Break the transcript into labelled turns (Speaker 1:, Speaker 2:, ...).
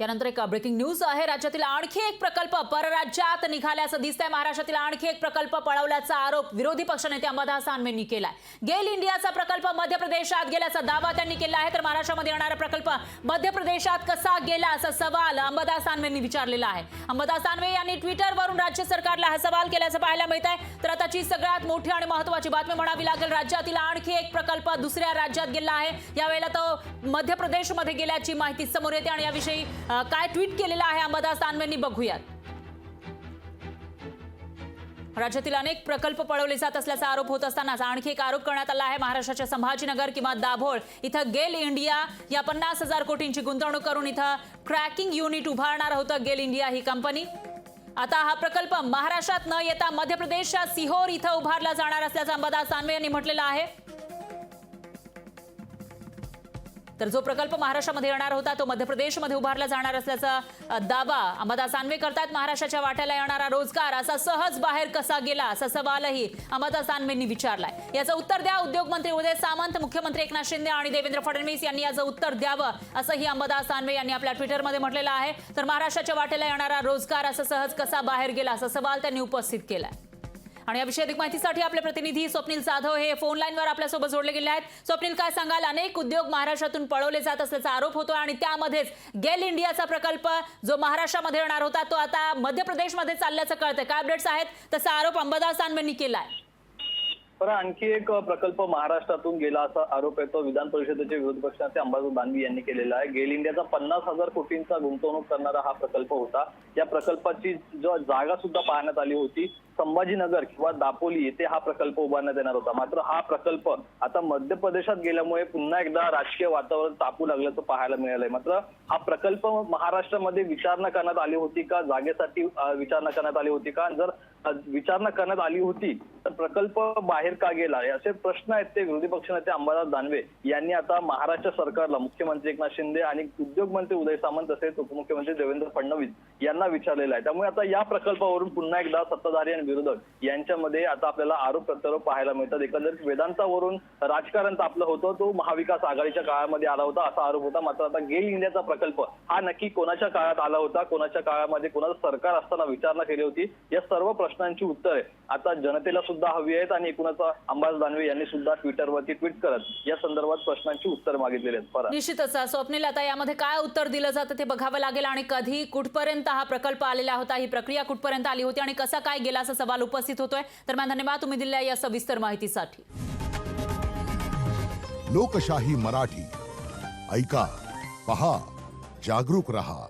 Speaker 1: यानंतर एक breaking news आहे। राज्यातील आणखी एक प्रकल्प परराज्यात निघाल्याचं दिसतंय। महाराष्ट्रातील आणखी एक प्रकल्प पळवल्याचा आरोप विरोधी पक्षनेते अंबादास दानवेंनी केलाय। गेल इंडियाचा प्रकल्प मध्य प्रदेशात गेल्याचा दावा त्यांनी केला आहे। तर महाराष्ट्रामध्ये येणारा प्रकल्प मध्य प्रदेशात कसा गेला असा सवाल अंबादास दानवेंनी विचारलेला आहे। अंबादास दानवे यांनी ट्विटरवरून राज्य सरकारला हा सवाल केल्याचं पाहायला मिळत आहे। तर आताची सगळ्यात मोठी आणि महत्त्वाची बातमी म्हणावी लागेल, राज्यातील आणखी एक प्रकल्प दुसऱ्या राज्यात गेला आहे। यावेळेला तो मध्य प्रदेशमध्ये गेल्याची माहिती समोर येते आणि याविषयी काय ट्वीट केलेला आहे अंबादास दानवेंनी बघूयात। राज्यातील अनेक प्रकल्प पळवले जात असल्याचा आरोप होत असतानाच आणखी एक आरोप करण्यात आला आहे। महाराष्ट्राच्या संभाजीनगर किंवा दाभोळ इथं गेल इंडिया या 50,000 कोटींची गुंतवणूक करून इथं क्रॅकिंग युनिट उभारणार होतं गेल इंडिया ही कंपनी। आता हा प्रकल्प महाराष्ट्रात न येता मध्य प्रदेशच्या सिहोर इथं उभारला जाणार असल्याचं अंबादास दानवे यांनी म्हटलेलं आहे। तर जो प्रकल्प महाराष्ट्रामध्ये येणार होता तो मध्य प्रदेशमध्ये उभारला जाणार असल्याचा दावा अंबादास दानवे करतात। महाराष्ट्राच्या वाट्याला येणारा रोजगार असा सहज बाहेर कसा गेला असा सवालही अंबादास दानवेंनी विचारलाय। याचं उत्तर द्या उद्योग मंत्री उदय सामंत, मुख्यमंत्री एकनाथ शिंदे आणि देवेंद्र फडणवीस यांनी याचं उत्तर द्यावं असंही अंबादास दानवे यांनी आपल्या ट्विटरमध्ये म्हटलेलं आहे। तर महाराष्ट्राच्या वाट्याला येणारा रोजगार असा सहज कसा बाहेर गेला असा सवाल त्यांनी उपस्थित केलाय। आणि याविषयी अधिक माहितीसाठी आपले प्रतिनिधी स्वप्नील जाधव हे फोन लाईनवर आपल्यासोबत जोडले गेले आहेत। स्वप्नील, काय सांगाल? अनेक उद्योग महाराष्ट्रातून पळवले जात असल्याचा आरोप होतो आणि त्यामध्येच गेल इंडियाचा प्रकल्प जो महाराष्ट्रामध्ये येणार होता तो आता मध्य प्रदेशमध्ये चालल्याचं कळतंय। काय अपडेट्स आहेत? तसा आरोप अंबादास दानवेंनी केलाय।
Speaker 2: पण आणखी एक प्रकल्प महाराष्ट्रातून गेला असा आरोप आहे तो विधान परिषदेचे विरोधी पक्षनेते अंबादास दानवे यांनी केलेला आहे। गेल इंडियाचा 50,000 कोटींचा गुंतवणूक करणारा हा प्रकल्प होता। या प्रकल्पाची जो जागा सुद्धा पाहण्यात आली होती संभाजीनगर किंवा दापोली येथे हा प्रकल्प उभारण्यात येणार होता। मात्र हा प्रकल्प आता मध्य प्रदेशात गेल्यामुळे पुन्हा एकदा राजकीय वातावरण तापू लागल्याचं पाहायला मिळालंय। मात्र हा प्रकल्प महाराष्ट्रामध्ये विचारणा करण्यात आली होती का, जागेसाठी विचारणा करण्यात आली होती का, जर विचारणा करण्यात आली होती तर प्रकल्प बाहेर का गेला असे प्रश्न आहेत ते विरोधी पक्षनेते अंबादास दानवे यांनी आता महाराष्ट्र सरकारला, मुख्यमंत्री एकनाथ शिंदे आणि उद्योग मंत्री उदय सामंत तसेच उपमुख्यमंत्री देवेंद्र फडणवीस यांना विचारलेलं आहे। त्यामुळे आता या प्रकल्पावरून पुन्हा एकदा सत्ताधारी आणि विरोधक यांच्यामध्ये आता आपल्याला आरोप प्रत्यारोप पाहायला मिळतात। एकंदरीत वेदांतावरून राजकारण तापलं होतं, तो महाविकास आघाडीच्या काळामध्ये आला होता असा आरोप होता। मात्र आता गेल इंडियाचा प्रकल्प हा नक्की कोणाच्या काळात आला होता, कोणाच्या काळामध्ये कोणाचं सरकार असताना विचारणा केली होती, या सर्व प्रश्नांची उत्तरे आता जनतेला सुद्धा हवी आहेत आणि एकूणच अंबादास दानवे यांनी सुद्धा ट्विटरवरती ट्विट करत या संदर्भात प्रश्नांची उत्तर मागितलेली आहेत।
Speaker 1: निश्चितच स्वप्नील, आता यामध्ये काय उत्तर दिलं जातं ते बघावं लागेल आणि कधी कुठपर्यंत हा प्रकल्प आलेला होता, ही प्रक्रिया कुठपर्यंत आली होती आणि कसा काय गेला असा सवाल उपस्थित होतोय। दरम्यान धन्यवाद तुम्ही दिलेल्या या सविस्तर माहितीसाठी।
Speaker 3: लोकशाही मराठी ऐका, पहा, जागरूक रहा।